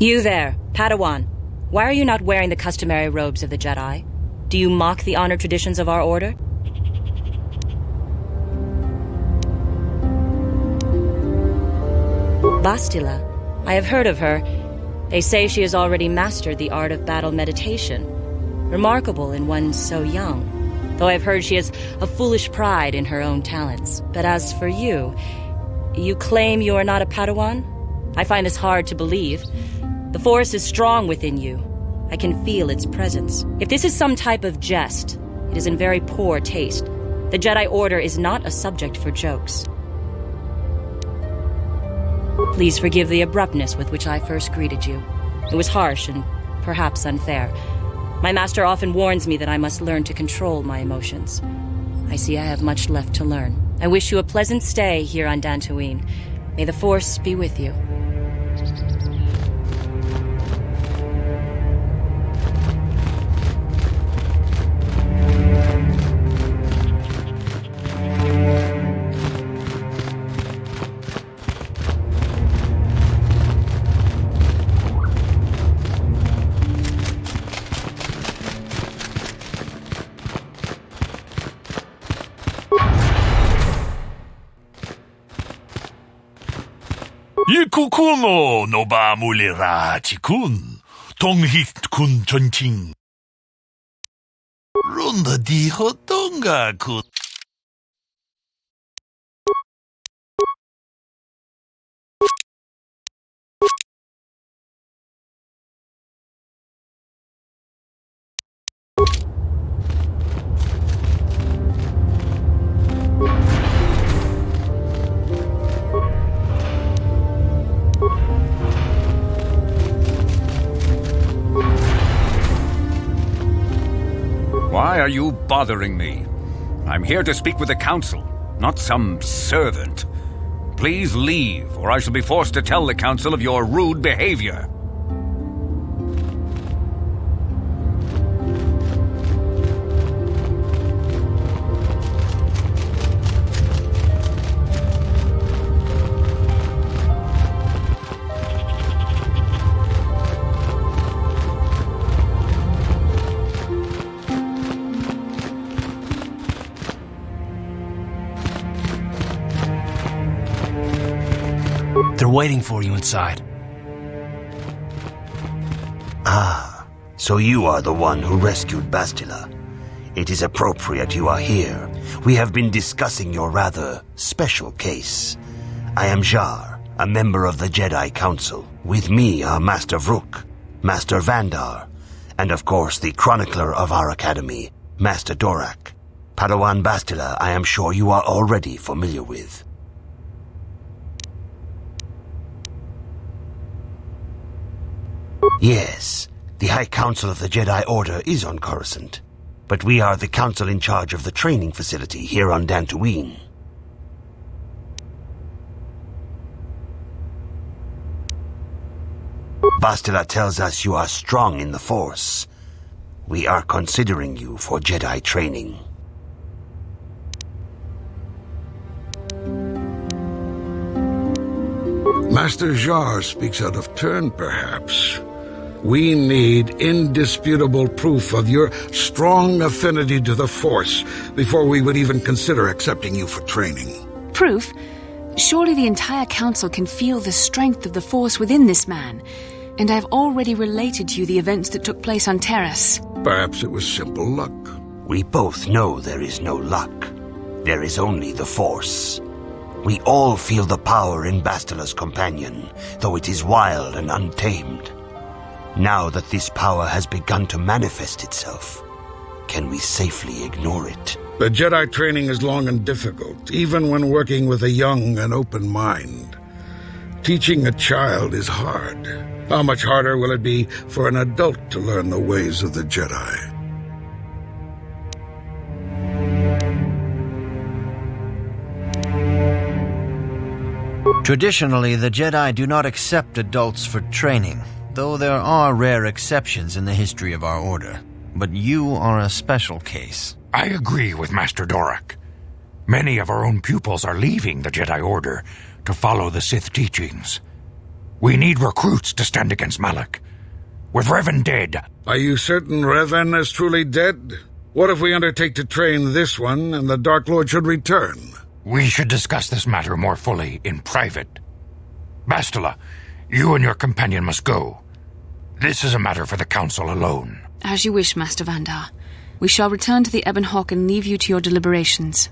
You there, Padawan. Why are you not wearing the customary robes of the Jedi? Do you mock the honored traditions of our order? Bastila. I have heard of her. They say she has already mastered the art of battle meditation. Remarkable in one so young. Though I've heard she has a foolish pride in her own talents. But as for you, you claim you are not a Padawan? I find this hard to believe. The Force is strong within you. I can feel its presence. If this is some type of jest, it is in very poor taste. The Jedi Order is not a subject for jokes. Please forgive the abruptness with which I first greeted you. It was harsh and perhaps unfair. My master often warns me that I must learn to control my emotions. I see I have much left to learn. I wish you a pleasant stay here on Dantooine. May the Force be with you. Yikukumo no ba mulira tikun. Tonghit kun chonting. Ronda di hotonga kun. Why are you bothering me? I'm here to speak with the Council, not some servant. Please leave, or I shall be forced to tell the Council of your rude behavior. They're waiting for you inside. Ah, so you are the one who rescued Bastila. It is appropriate you are here. We have been discussing your rather special case. I am Jar, a member of the Jedi Council. With me are Master Vrook, Master Vandar, and of course the chronicler of our academy, Master Dorak. Padawan Bastila, I am sure you are already familiar with. Yes, the High Council of the Jedi Order is on Coruscant, but we are the council in charge of the training facility here on Dantooine. Bastila tells us you are strong in the Force. We are considering you for Jedi training. Master Jar speaks out of turn, perhaps. We need indisputable proof of your strong affinity to the Force before we would even consider accepting you for training. Proof? Surely the entire council can feel the strength of the Force within this man, and I've already related to you the events that took place on Terrace. Perhaps it was simple luck. We both know there is no luck. There is only the Force. We all feel the power in Bastila's companion, though it is wild and untamed. Now that this power has begun to manifest itself, can we safely ignore it? The Jedi training is long and difficult, even when working with a young and open mind. Teaching a child is hard. How much harder will it be for an adult to learn the ways of the Jedi? Traditionally, the Jedi do not accept adults for training, though there are rare exceptions in the history of our order. But you are a special case. I agree with Master Dorak. Many of our own pupils are leaving the Jedi Order to follow the Sith teachings. We need recruits to stand against Malik. With Revan dead, Are you certain Revan is truly dead? What if we undertake to train this one and the Dark Lord should return? we should discuss this matter more fully in private. Bastila, you and your companion must go. This is a matter for the Council alone. As you wish, Master Vandar. We shall return to the Ebon Hawk and leave you to your deliberations.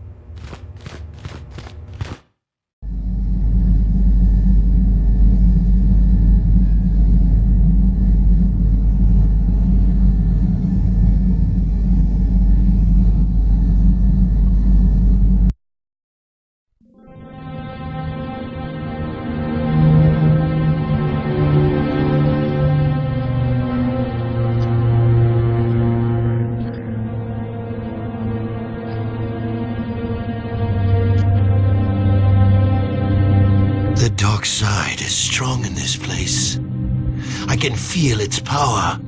The dark side is strong in this place. I can feel its power.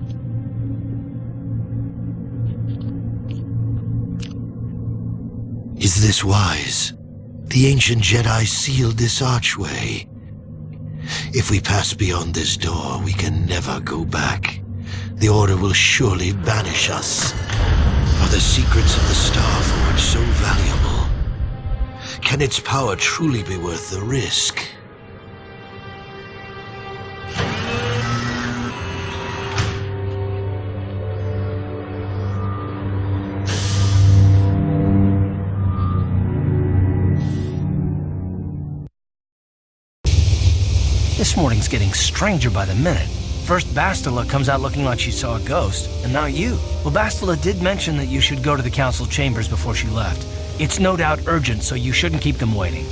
Is this wise? The ancient Jedi sealed this archway. If we pass beyond this door, we can never go back. The Order will surely banish us. Are the secrets of the Star Forge so valuable? Can its power truly be worth the risk? This morning's getting stranger by the minute. First Bastila comes out looking like she saw a ghost, and now you. Well, Bastila did mention that you should go to the council chambers before she left. It's no doubt urgent, so you shouldn't keep them waiting.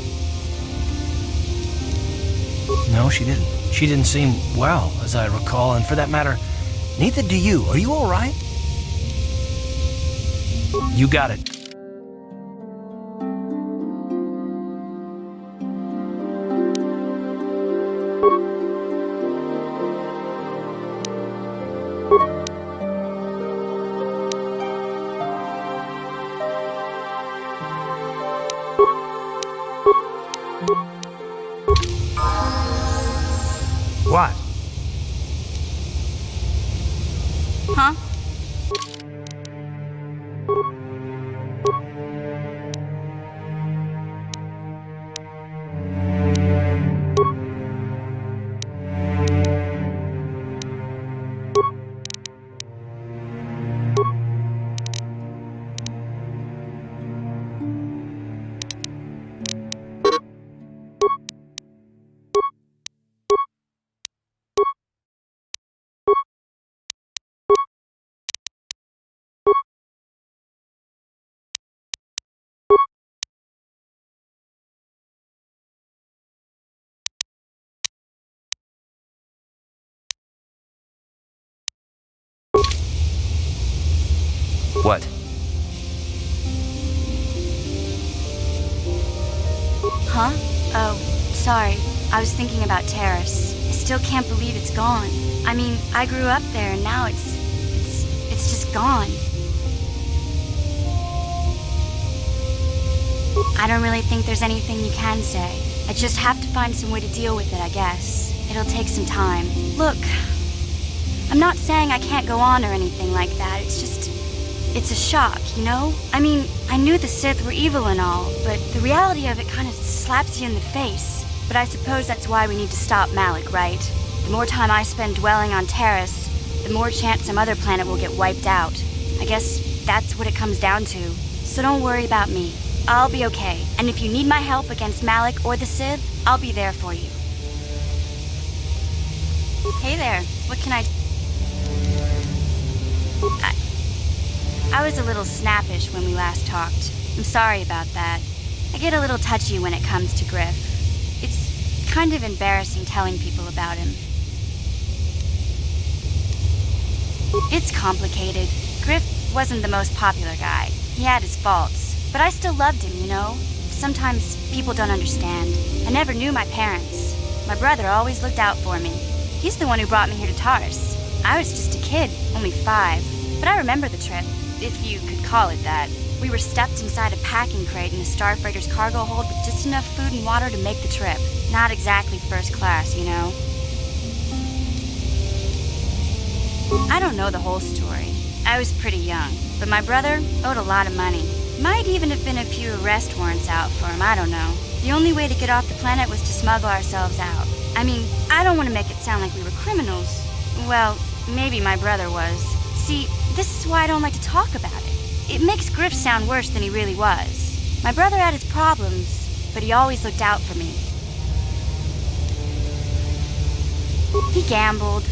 No, she didn't. She didn't seem well, as I recall, and for that matter, neither do you. Are you all right? You got it. What? Huh? What? Huh? Oh, sorry. I was thinking about Terrace. I still can't believe it's gone. I mean, I grew up there and now it's just gone. I don't really think there's anything you can say. I just have to find some way to deal with it, I guess. It'll take some time. Look, I'm not saying I can't go on or anything like that. It's a shock, you know? I mean, I knew the Sith were evil and all, but the reality of it kind of slaps you in the face. But I suppose that's why we need to stop Malik, right? The more time I spend dwelling on Terrace, the more chance some other planet will get wiped out. I guess that's what it comes down to. So don't worry about me. I'll be okay. And if you need my help against Malik or the Sith, I'll be there for you. Hey there. What can I do? I was a little snappish when we last talked. I'm sorry about that. I get a little touchy when it comes to Griff. It's kind of embarrassing telling people about him. It's complicated. Griff wasn't the most popular guy. He had his faults. But I still loved him, you know? Sometimes people don't understand. I never knew my parents. My brother always looked out for me. He's the one who brought me here to Tars. I was just a kid, only 5. But I remember the trip. If you could call it that. We were stuffed inside a packing crate in a starfreighter's cargo hold with just enough food and water to make the trip. Not exactly first class, you know. I don't know the whole story. I was pretty young, but my brother owed a lot of money. Might even have been a few arrest warrants out for him, I don't know. The only way to get off the planet was to smuggle ourselves out. I mean, I don't want to make it sound like we were criminals. Well, maybe my brother was. See, this is why I don't like to talk about it. It makes Griff sound worse than he really was. My brother had his problems, but he always looked out for me. He gambled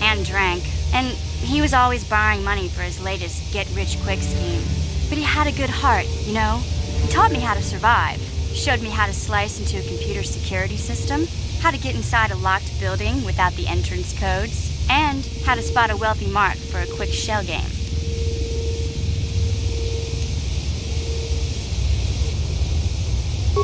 and drank, and he was always borrowing money for his latest get-rich-quick scheme. But he had a good heart, you know? He taught me how to survive, showed me how to slice into a computer security system, how to get inside a locked building without the entrance codes, and how to spot a wealthy mark for a quick shell game.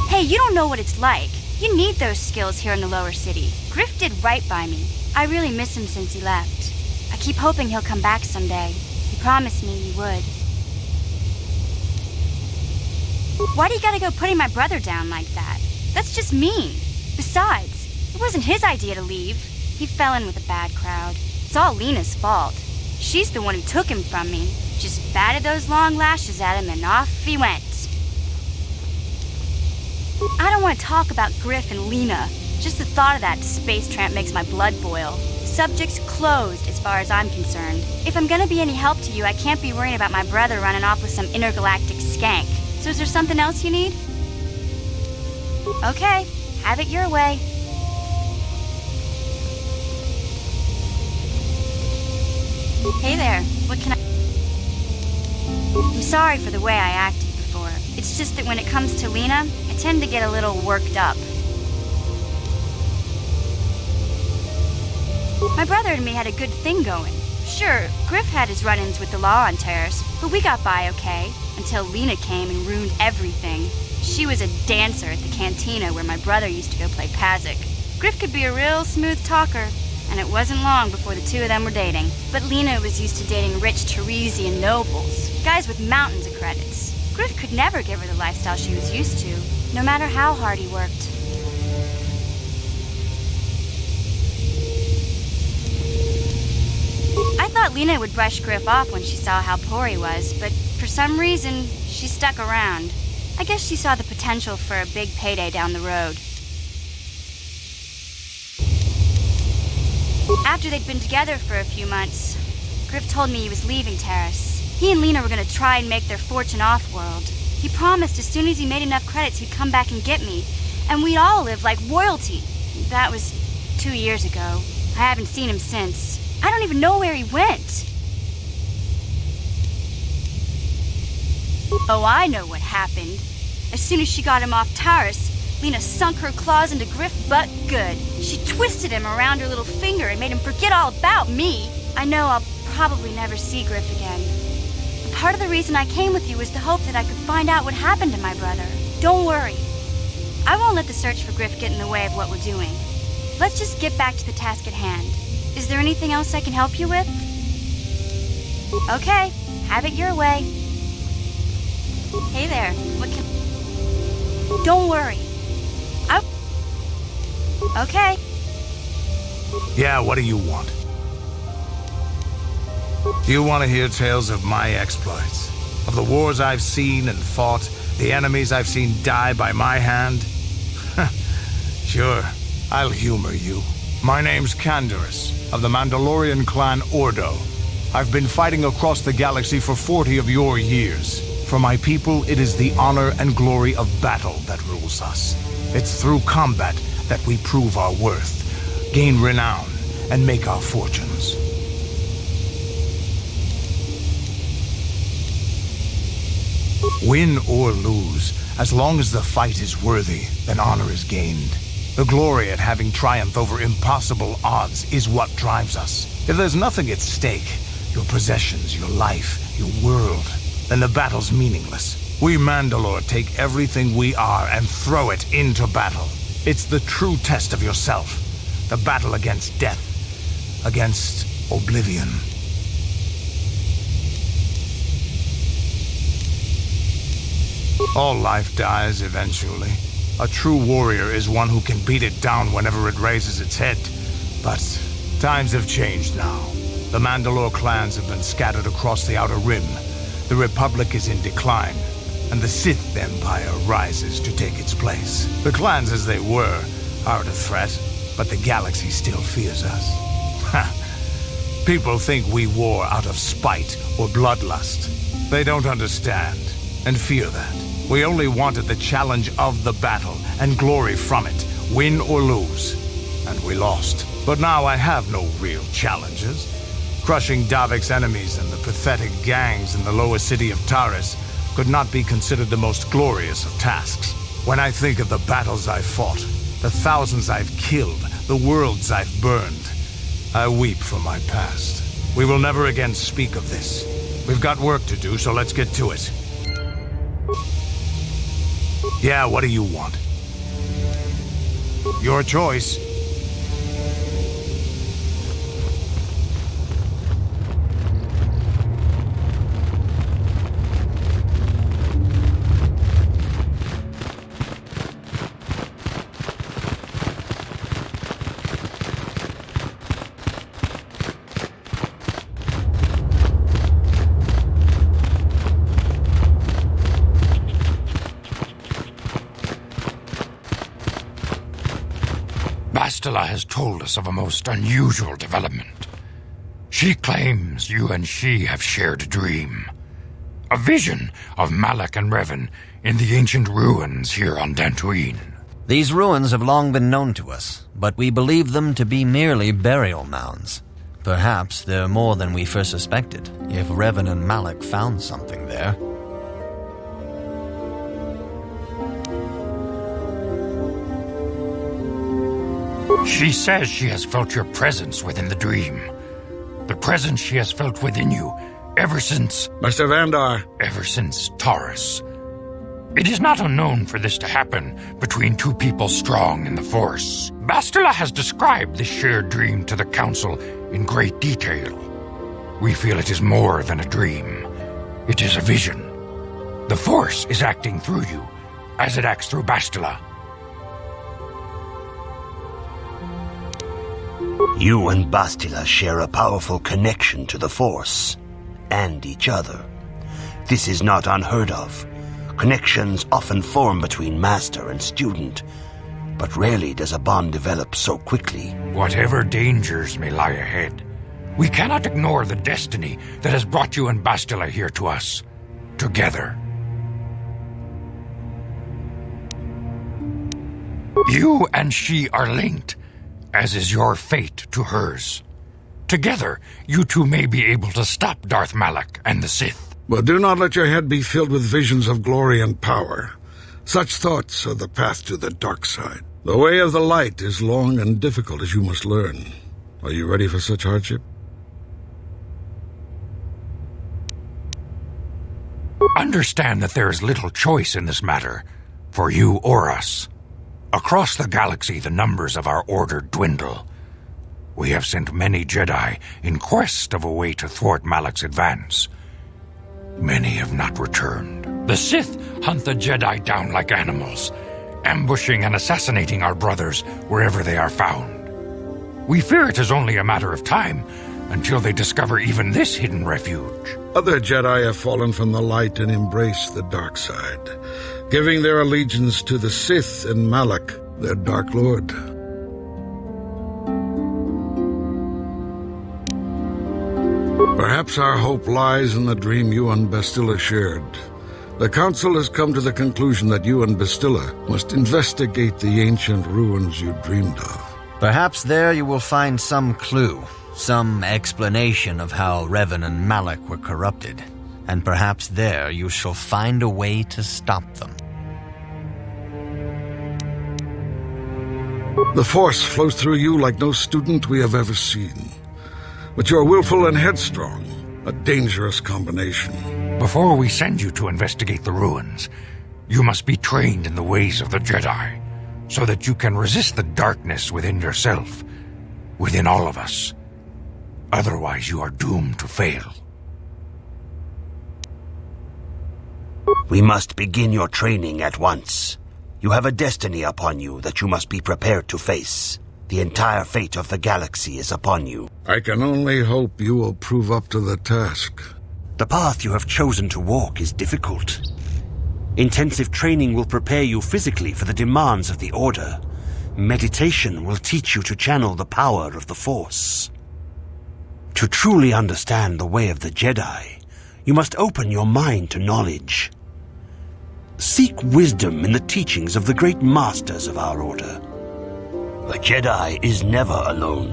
Hey, you don't know what it's like. You need those skills here in the lower city. Griff did right by me. I really miss him since he left. I keep hoping he'll come back someday. He promised me he would. Why do you gotta go putting my brother down like that? That's just mean. Besides, it wasn't his idea to leave. He fell in with a bad crowd. It's all Lena's fault. She's the one who took him from me. Just batted those long lashes at him and off he went. I don't want to talk about Griff and Lena. Just the thought of that space tramp makes my blood boil. Subject's closed as far as I'm concerned. If I'm gonna be any help to you, I can't be worrying about my brother running off with some intergalactic skank. So is there something else you need? Okay, have it your way. Hey there, what can I'm sorry for the way I acted before. It's just that when it comes to Lena, I tend to get a little worked up. My brother and me had a good thing going. Sure, Griff had his run-ins with the law on Terrace, but we got by okay, until Lena came and ruined everything. She was a dancer at the cantina where my brother used to go play Pazik. Griff could be a real smooth talker, and it wasn't long before the two of them were dating. But Lena was used to dating rich Teresian nobles, guys with mountains of credits. Griff could never give her the lifestyle she was used to, no matter how hard he worked. I thought Lena would brush Griff off when she saw how poor he was, but for some reason, she stuck around. I guess she saw the potential for a big payday down the road. After they'd been together for a few months, Griff told me he was leaving Terrace. He and Lena were going to try and make their fortune off-world. He promised as soon as he made enough credits he'd come back and get me, and we'd all live like royalty. That was 2 years ago. I haven't seen him since. I don't even know where he went. Oh, I know what happened. As soon as she got him off Terrace, Lena sunk her claws into Griff butt good. She twisted him around her little finger and made him forget all about me. I know I'll probably never see Griff again. But part of the reason I came with you was the hope that I could find out what happened to my brother. Don't worry. I won't let the search for Griff get in the way of what we're doing. Let's just get back to the task at hand. Is there anything else I can help you with? Okay, have it your way. Hey there, what can... Don't worry. Okay. Yeah, what do you want? Do you want to hear tales of my exploits? Of the wars I've seen and fought, the enemies I've seen die by my hand? Sure, I'll humor you. My name's Canderous, of the Mandalorian clan Ordo. I've been fighting across the galaxy for 40 of your years. For my people, it is the honor and glory of battle that rules us. It's through combat that we prove our worth, gain renown, and make our fortunes. Win or lose, as long as the fight is worthy, then honor is gained. The glory at having triumphed over impossible odds is what drives us. If there's nothing at stake, your possessions, your life, your world, then the battle's meaningless. We Mandalore take everything we are and throw it into battle. It's the true test of yourself. The battle against death, against oblivion. All life dies eventually. A true warrior is one who can beat it down whenever it raises its head. But times have changed now. The Mandalore clans have been scattered across the Outer Rim. The Republic is in decline, and the Sith Empire rises to take its place. The clans as they were aren't a threat, but the galaxy still fears us. Ha! People think we war out of spite or bloodlust. They don't understand, and fear that. We only wanted the challenge of the battle, and glory from it, win or lose. And we lost. But now I have no real challenges. Crushing Davik's enemies and the pathetic gangs in the lower city of Taris could not be considered the most glorious of tasks. When I think of the battles I've fought, the thousands I've killed, the worlds I've burned, I weep for my past. We will never again speak of this. We've got work to do, so let's get to it. Yeah, what do you want? Your choice. Bastila has told us of a most unusual development. She claims you and she have shared a dream. A vision of Malak and Revan in the ancient ruins here on Dantooine. These ruins have long been known to us, but we believe them to be merely burial mounds. Perhaps they're more than we first suspected, if Revan and Malak found something there. She says she has felt your presence within the dream. The presence she has felt within you ever since... Master Vandar. Ever since Taurus. It is not unknown for this to happen between two people strong in the Force. Bastila has described this shared dream to the Council in great detail. We feel it is more than a dream. It is a vision. The Force is acting through you, as it acts through Bastila. You and Bastila share a powerful connection to the Force, and each other. This is not unheard of. Connections often form between master and student, but rarely does a bond develop so quickly. Whatever dangers may lie ahead, we cannot ignore the destiny that has brought you and Bastila here to us, together. You and she are linked, as is your fate to hers. Together, you two may be able to stop Darth Malak and the Sith. But do not let your head be filled with visions of glory and power. Such thoughts are the path to the dark side. The way of the light is long and difficult, as you must learn. Are you ready for such hardship? Understand that there is little choice in this matter, for you or us. Across the galaxy, the numbers of our order dwindle. We have sent many Jedi in quest of a way to thwart Malak's advance. Many have not returned. The Sith hunt the Jedi down like animals, ambushing and assassinating our brothers wherever they are found. We fear it is only a matter of time until they discover even this hidden refuge. Other Jedi have fallen from the light and embraced the dark side, giving their allegiance to the Sith and Malak, their Dark Lord. Perhaps our hope lies in the dream you and Bastila shared. The Council has come to the conclusion that you and Bastila must investigate the ancient ruins you dreamed of. Perhaps there you will find some clue, some explanation of how Revan and Malak were corrupted. And perhaps there you shall find a way to stop them. The Force flows through you like no student we have ever seen. But you're willful and headstrong, a dangerous combination. Before we send you to investigate the ruins, you must be trained in the ways of the Jedi, so that you can resist the darkness within yourself, within all of us. Otherwise, you are doomed to fail. We must begin your training at once. You have a destiny upon you that you must be prepared to face. The entire fate of the galaxy is upon you. I can only hope you will prove up to the task. The path you have chosen to walk is difficult. Intensive training will prepare you physically for the demands of the Order. Meditation will teach you to channel the power of the Force. To truly understand the way of the Jedi, you must open your mind to knowledge. Seek wisdom in the teachings of the great masters of our Order. A Jedi is never alone.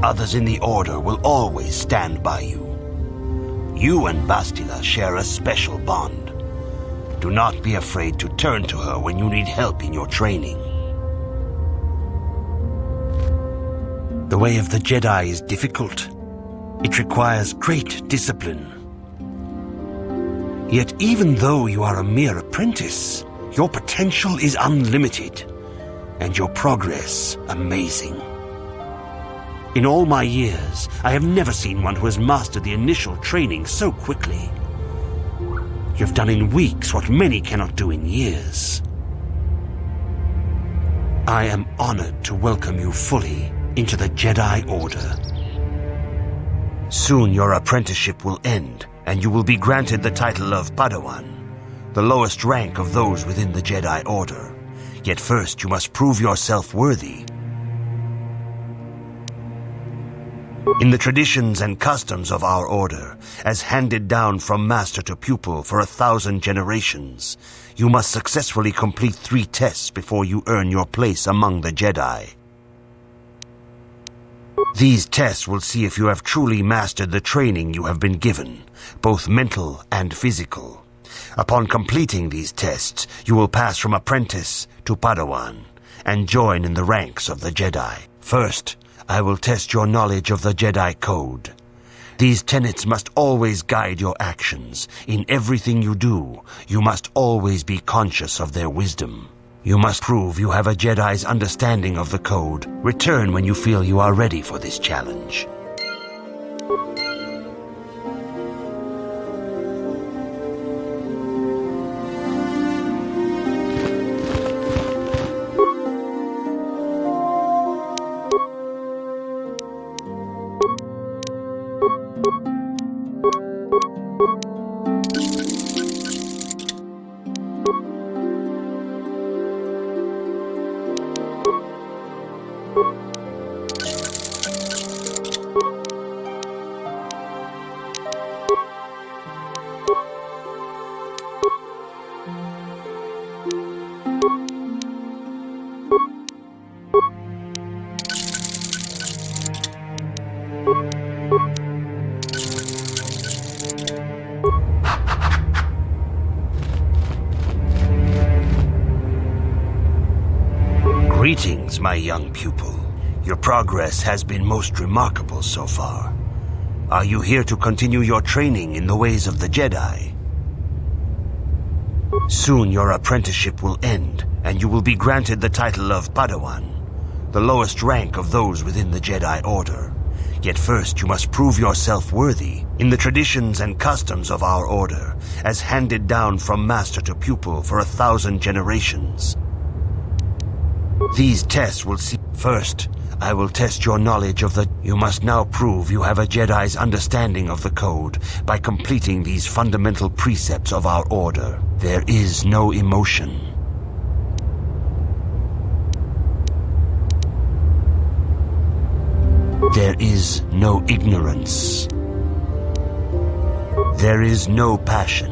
Others in the Order will always stand by you. You and Bastila share a special bond. Do not be afraid to turn to her when you need help in your training. The way of the Jedi is difficult. It requires great discipline. Yet even though you are a mere apprentice, your potential is unlimited, and your progress amazing. In all my years, I have never seen one who has mastered the initial training so quickly. You've done in weeks what many cannot do in years. I am honored to welcome you fully into the Jedi Order. Soon your apprenticeship will end, and you will be granted the title of Padawan, the lowest rank of those within the Jedi Order. Yet first you must prove yourself worthy. In the traditions and customs of our Order, as handed down from master to pupil for 1,000 generations, you must successfully complete 3 tests before you earn your place among the Jedi. These tests will see if you have truly mastered the training you have been given, both mental and physical. Upon completing these tests, you will pass from apprentice to Padawan and join in the ranks of the Jedi. First, I will test your knowledge of the Jedi Code. These tenets must always guide your actions. In everything you do, you must always be conscious of their wisdom. You must prove you have a Jedi's understanding of the Code. Return when you feel you are ready for this challenge. Greetings, my young pupil. Your progress has been most remarkable so far. Are you here to continue your training in the ways of the Jedi? Soon your apprenticeship will end, and you will be granted the title of Padawan, the lowest rank of those within the Jedi Order. Yet first you must prove yourself worthy. In the traditions and customs of our Order, as handed down from master to pupil for 1,000 generations, these tests will see. First, I will test your knowledge of the... You must now prove you have a Jedi's understanding of the Code by completing these fundamental precepts of our Order. There is no emotion. There is no ignorance. There is no passion.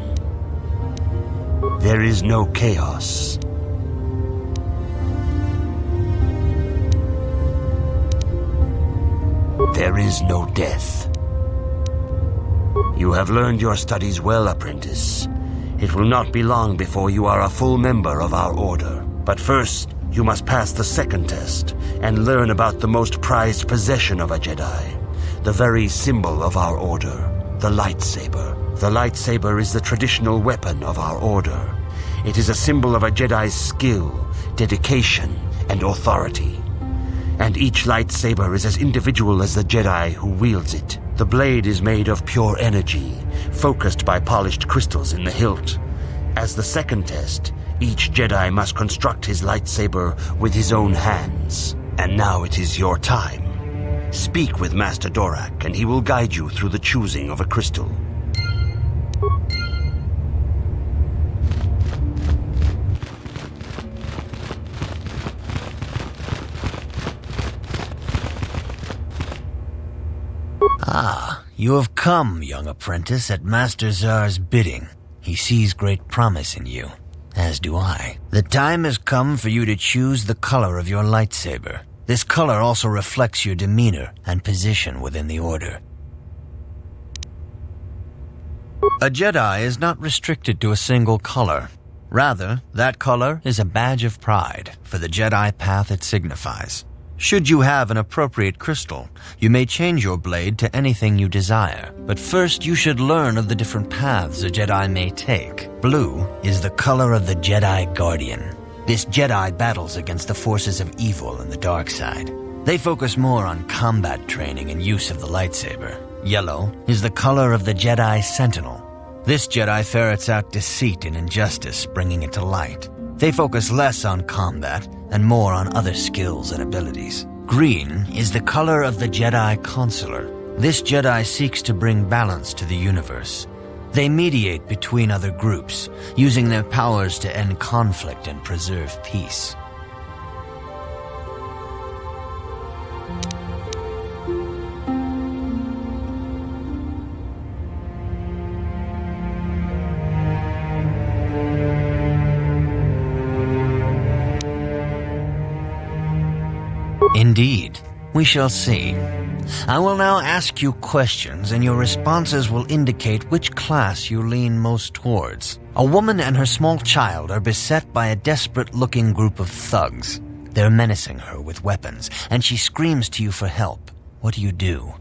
There is no chaos. There is no death. You have learned your studies well, apprentice. It will not be long before you are a full member of our Order. But first, you must pass the second test and learn about the most prized possession of a Jedi, the very symbol of our Order, the lightsaber. The lightsaber is the traditional weapon of our Order. It is a symbol of a Jedi's skill, dedication, and authority. And each lightsaber is as individual as the Jedi who wields it. The blade is made of pure energy, focused by polished crystals in the hilt. As the second test, each Jedi must construct his lightsaber with his own hands. And now it is your time. Speak with Master Dorak, and he will guide you through the choosing of a crystal. Ah, you have come, young apprentice, at Master Zar's bidding. He sees great promise in you, as do I. The time has come for you to choose the color of your lightsaber. This color also reflects your demeanor and position within the Order. A Jedi is not restricted to a single color. Rather, that color is a badge of pride for the Jedi path it signifies. Should you have an appropriate crystal, you may change your blade to anything you desire. But first, you should learn of the different paths a Jedi may take. Blue is the color of the Jedi Guardian. This Jedi battles against the forces of evil and the dark side. They focus more on combat training and use of the lightsaber. Yellow is the color of the Jedi Sentinel. This Jedi ferrets out deceit and injustice, bringing it to light. They focus less on combat and more on other skills and abilities. Green is the color of the Jedi Consular. This Jedi seeks to bring balance to the universe. They mediate between other groups, using their powers to end conflict and preserve peace. Indeed. We shall see. I will now ask you questions, and your responses will indicate which class you lean most towards. A woman and her small child are beset by a desperate-looking group of thugs. They're menacing her with weapons, and she screams to you for help. What do you do?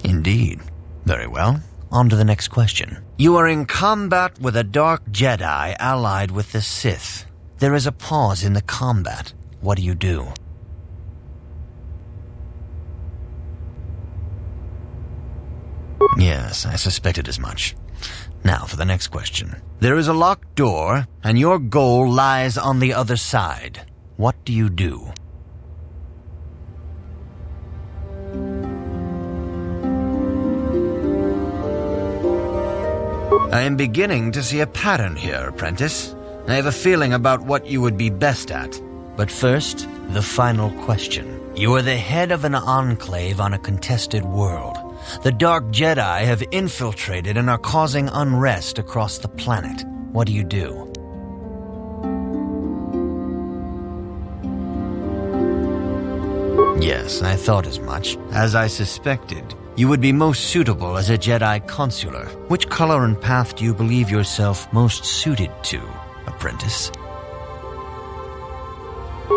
Indeed. Very well. On to the next question. You are in combat with a dark Jedi allied with the Sith. There is a pause in the combat. What do you do? Yes, I suspected as much. Now for the next question. There is a locked door, and your goal lies on the other side. What do you do? I am beginning to see a pattern here, apprentice. I have a feeling about what you would be best at. But first, the final question. You are the head of an enclave on a contested world. The Dark Jedi have infiltrated and are causing unrest across the planet. What do you do? Yes, I thought as much. As I suspected, you would be most suitable as a Jedi Consular. Which color and path do you believe yourself most suited to, apprentice?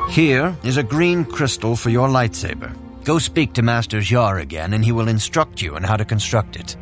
Here is a green crystal for your lightsaber. Go speak to Master Jar again, and he will instruct you on how to construct it.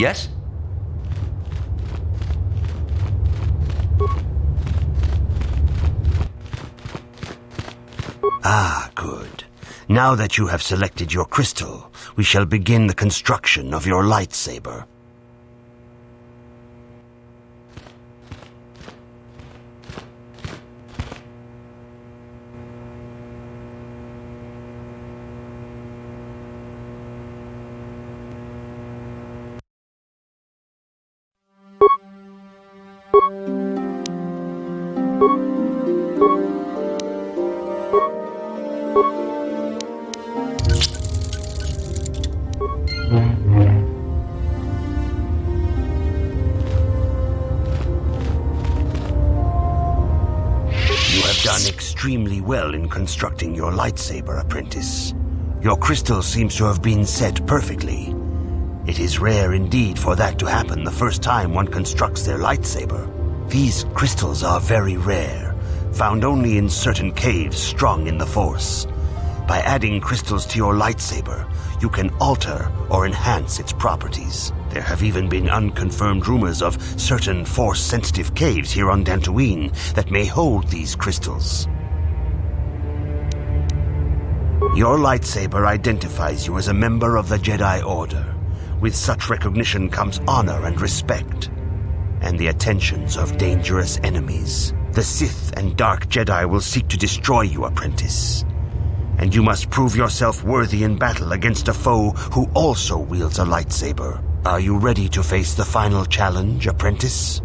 Yes? Ah, good. Now that you have selected your crystal, we shall begin the construction of your lightsaber. You have done extremely well in constructing your lightsaber, apprentice. Your crystal seems to have been set perfectly. It is rare indeed for that to happen the first time one constructs their lightsaber. These crystals are very rare, found only in certain caves strong in the Force. By adding crystals to your lightsaber, you can alter or enhance its properties. There have even been unconfirmed rumors of certain Force-sensitive caves here on Dantooine that may hold these crystals. Your lightsaber identifies you as a member of the Jedi Order. With such recognition comes honor and respect, and the attentions of dangerous enemies. The Sith and Dark Jedi will seek to destroy you, apprentice. And you must prove yourself worthy in battle against a foe who also wields a lightsaber. Are you ready to face the final challenge, apprentice?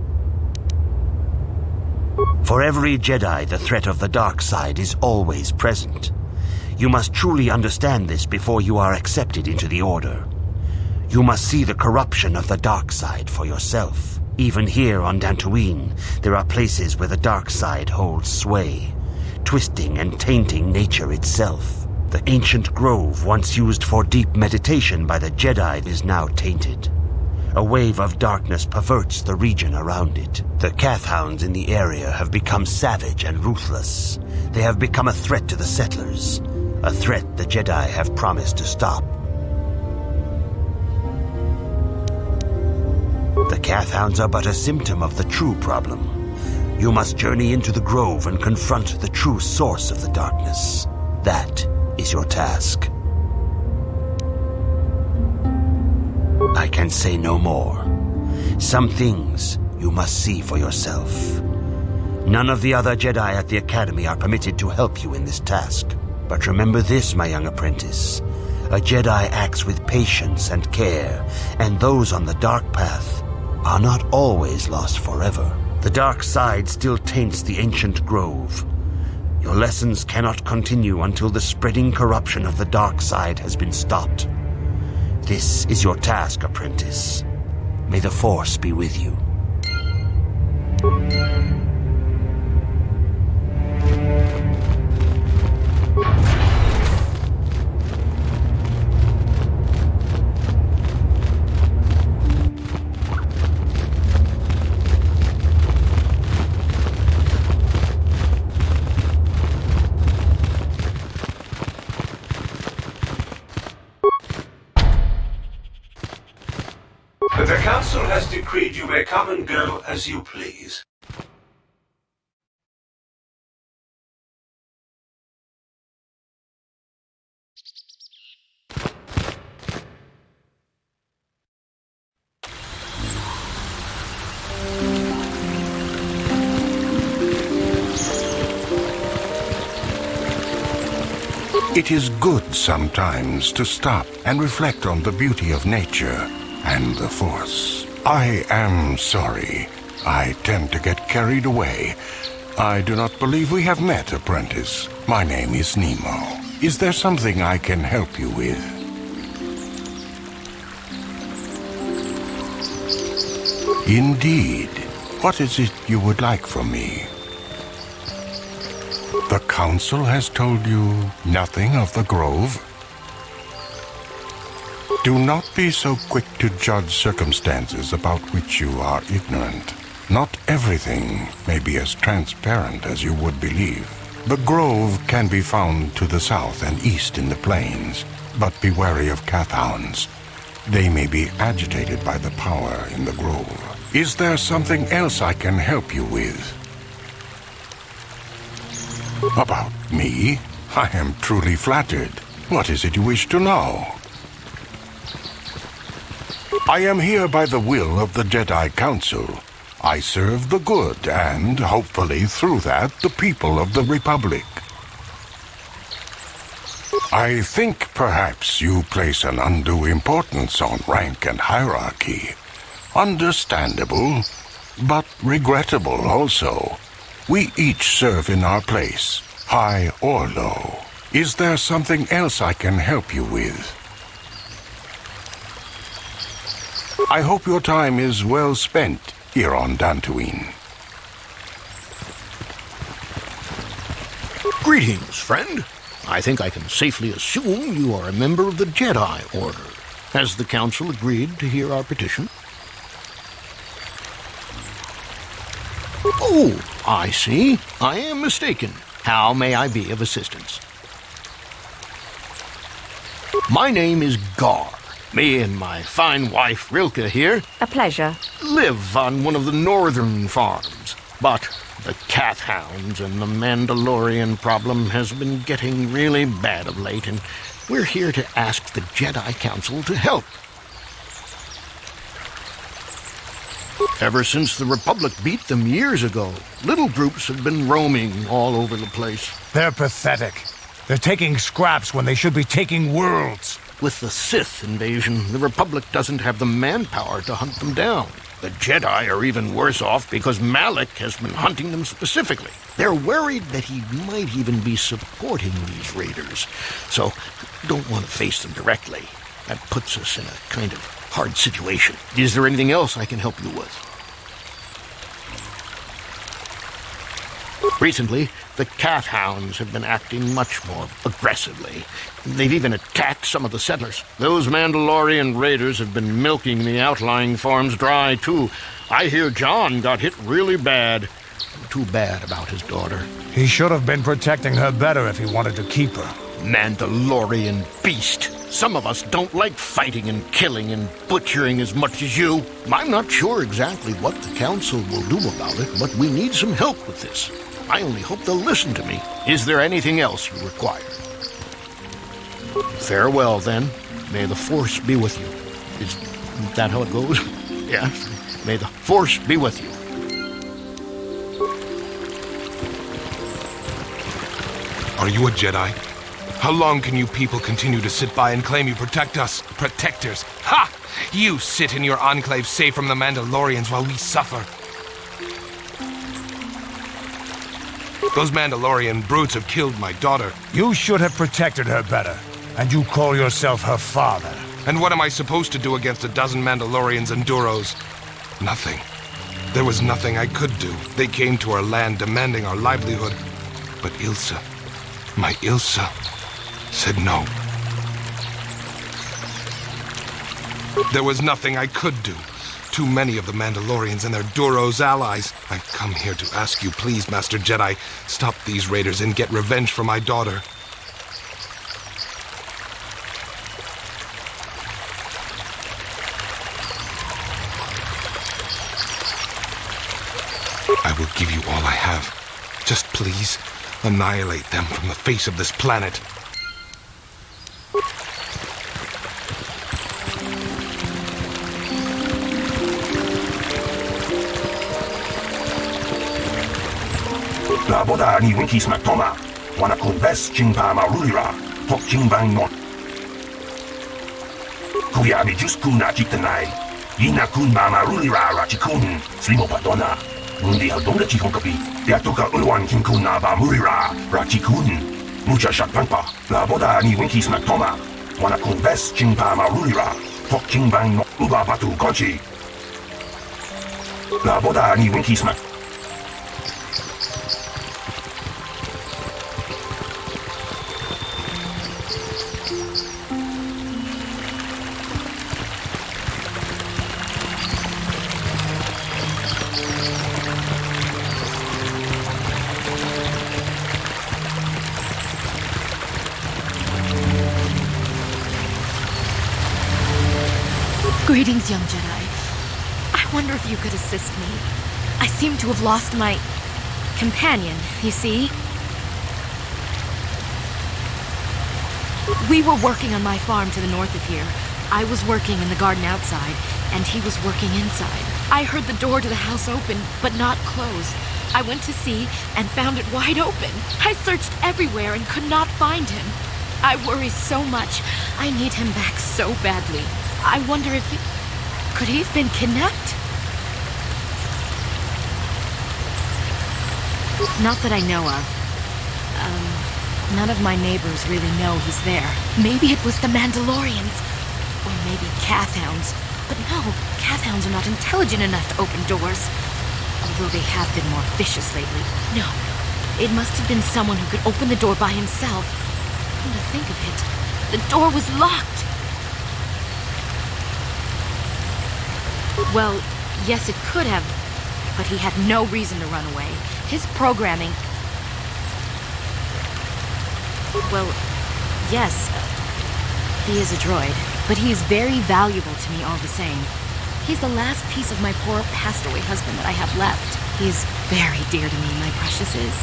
For every Jedi, the threat of the dark side is always present. You must truly understand this before you are accepted into the Order. You must see the corruption of the dark side for yourself. Even here on Dantooine, there are places where the dark side holds sway, twisting and tainting nature itself. The ancient grove, once used for deep meditation by the Jedi, is now tainted. A wave of darkness perverts the region around it. The Kathhounds in the area have become savage and ruthless. They have become a threat to the settlers, a threat the Jedi have promised to stop. The Kathhounds are but a symptom of the true problem. You must journey into the grove and confront the true source of the darkness. That is your task. I can say no more. Some things you must see for yourself. None of the other Jedi at the Academy are permitted to help you in this task. But remember this, my young apprentice. A Jedi acts with patience and care, and those on the dark path are not always lost forever. The dark side still taints the ancient grove. Your lessons cannot continue until the spreading corruption of the dark side has been stopped. This is your task, apprentice. May the Force be with you. The Council has decreed you may come and go as you please. It is good sometimes to stop and reflect on the beauty of nature and the Force. I am sorry. I tend to get carried away. I do not believe we have met, apprentice. My name is Nemo. Is there something I can help you with? Indeed. What is it you would like from me? The Council has told you nothing of the Grove? Do not be so quick to judge circumstances about which you are ignorant. Not everything may be as transparent as you would believe. The Grove can be found to the south and east in the plains, but be wary of Kathhounds. They may be agitated by the power in the grove. Is there something else I can help you with? About me? I am truly flattered. What is it you wish to know? I am here by the will of the Jedi Council. I serve the good and, hopefully through that, the people of the Republic. I think perhaps you place an undue importance on rank and hierarchy. Understandable, but regrettable also. We each serve in our place, high or low. Is there something else I can help you with? I hope your time is well spent here on Dantooine. Greetings, friend. I think I can safely assume you are a member of the Jedi Order. Has the Council agreed to hear our petition? Oh, I see. I am mistaken. How may I be of assistance? My name is Gar. Me and my fine wife, Rilke, here, A pleasure. live on one of the northern farms. But the Kath Hounds and the Mandalorian problem has been getting really bad of late, and we're here to ask the Jedi Council to help. Ever since the Republic beat them years ago, little groups have been roaming all over the place. They're pathetic. They're taking scraps when they should be taking worlds. With the Sith invasion, the Republic doesn't have the manpower to hunt them down. The Jedi are even worse off because Malik has been hunting them specifically. They're worried that he might even be supporting these raiders, so don't want to face them directly. That puts us in a kind of hard situation. Is there anything else I can help you with? Recently, the Kath Hounds have been acting much more aggressively. They've even attacked some of the settlers. Those Mandalorian raiders have been milking the outlying farms dry, too. I hear John got hit really bad. Too bad about his daughter. He should have been protecting her better if he wanted to keep her. Mandalorian beast. Some of us don't like fighting and killing and butchering as much as you. I'm not sure exactly what the Council will do about it, but we need some help with this. I only hope they'll listen to me. Is there anything else you require? Farewell, then. May the Force be with you. Is that how it goes? Yes. May the Force be with you. Are you a Jedi? How long can you people continue to sit by and claim you protect us? Protectors. Ha! You sit in your enclave safe from the Mandalorians while we suffer. Those Mandalorian brutes have killed my daughter. You should have protected her better. And you call yourself her father. And what am I supposed to do against a dozen Mandalorians and Duros? Nothing. There was nothing I could do. They came to our land demanding our livelihood. But Ilsa, my Ilsa, said no. There was nothing I could do. Too many of the Mandalorians and their Duros allies. I've come here to ask you, please, Master Jedi, stop these raiders and get revenge for my daughter. I will give you all I have. Just please, annihilate them from the face of this planet. La boda ni winkis matoma. Wana kunves chingpa marulira. Tok chingbang not. Kuya mi just kuna chitanai. Yina kun marulira rachikun. Slimo padona. Undi hadonga chihonkapi. Yatoka ulwan kinkuna ba murira rachikun. Mucha shakpanpa. La boda ni winkis matoma. Wana kunves chingpa marulira. Tok chingbang not. Uba batu konchi. La boda ni winkis mat. Greetings, young Jedi. I wonder if you could assist me. I seem to have lost my companion, you see? We were working on my farm to the north of here. I was working in the garden outside, and he was working inside. I heard the door to the house open, but not close. I went to see and found it wide open. I searched everywhere and could not find him. I worry so much. I need him back so badly. I wonder if he... Could he have been kidnapped? Not that I know of. None of my neighbors really know he's there. Maybe it was the Mandalorians. Or maybe Cathhounds. But no, Cathhounds are not intelligent enough to open doors. Although they have been more vicious lately. No, it must have been someone who could open the door by himself. Come to think of it, the door was locked. Well, yes, it could have, but he had no reason to run away. His programming... Well, yes, he is a droid, but he is very valuable to me all the same. He's the last piece of my poor passed-away husband that I have left. He is very dear to me, my precious is.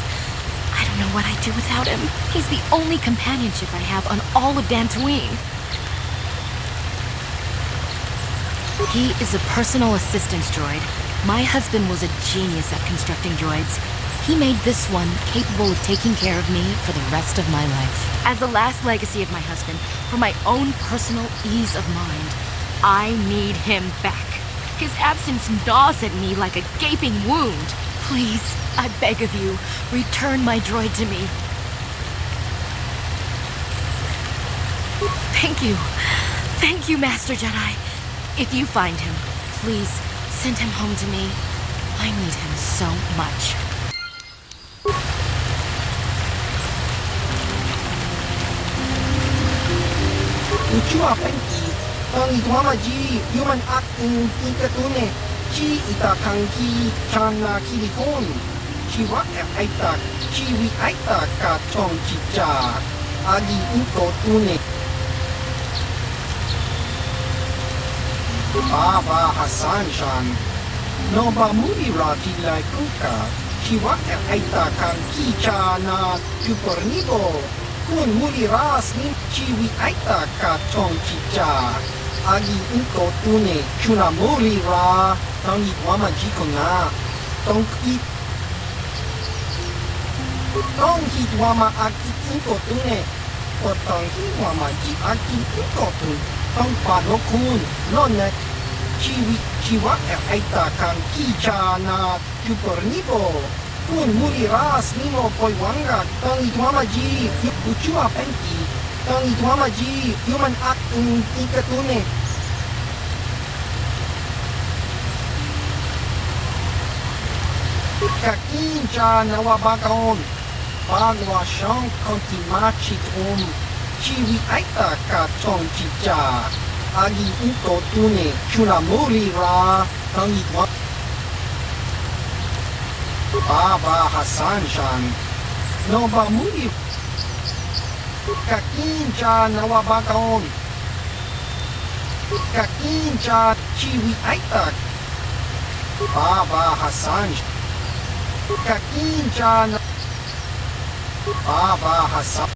I don't know what I'd do without him. He's the only companionship I have on all of Dantooine. He is a personal assistance droid. My husband was a genius at constructing droids. He made this one capable of taking care of me for the rest of my life. As the last legacy of my husband, for my own personal ease of mind, I need him back. His absence gnaws at me like a gaping wound. Please, I beg of you, return my droid to me. Thank you. Thank you, Master Jedi. If you find him, please send him home to me. I need him so much. Uchua penki, tangi tuamaji, human acting ikatune, chi itakanki, chana kilikon, chiwa aita, chiwi aita ka chong chicha, agi ikotune. Baba Hassan Shan, Noba Murira Tilai Kuka, chiwa aita kan kicha na chupornibo. Kun muliras nin chiwi aita ka chong chicha. Agi inko tune chuna mulira tangi wama jiko na. Tong hit wama aki inko tune. O tangi wama ji aki inko tune. Tong pano kun none chiwa aita kan kicha na chupornibo. Kun muliras nimo poiwanga tangi tuamaji uchua penki tangi tuamaji human acting ikatune. Kakincha nawabagaon bagwa shang kontimachi chiwi aita ka chong chicha agi uko tune chuna mulira tangi tuamaji Baba Hassan Shan, Noba Muli, Kakincha Nawabagaon, Kakincha Chiwi Aitak, Baba Hassan, Kakincha Baba Hassan.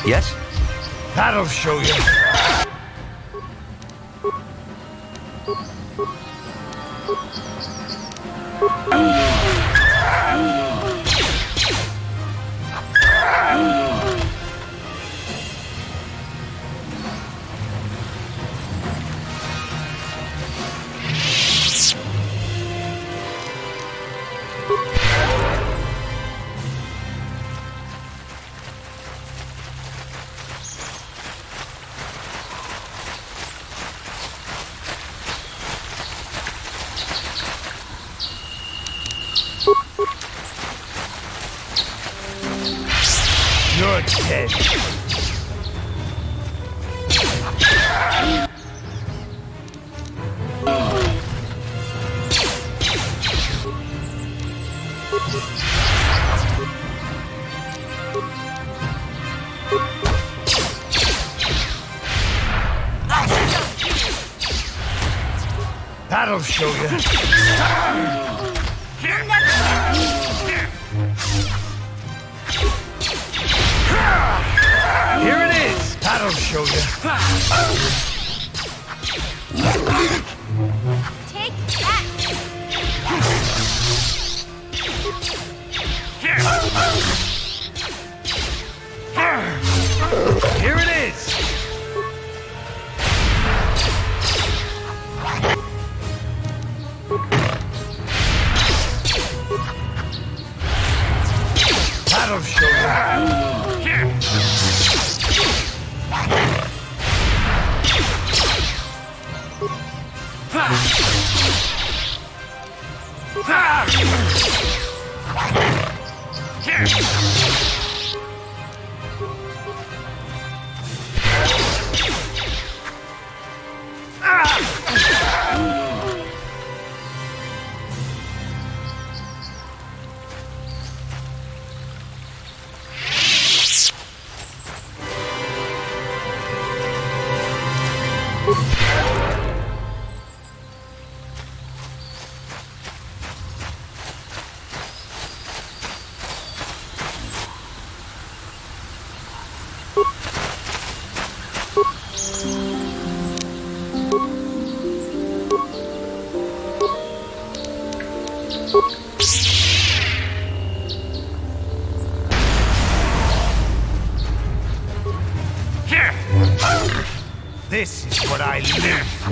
Yes? That'll show you. You're dead. That'll show you. Here it is. That'll show you. Take that. Here it is. That'll show you. This is what I live for.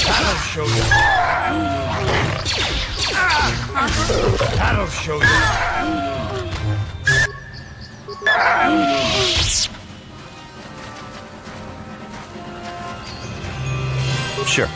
That'll show you. That'll show you. Sure.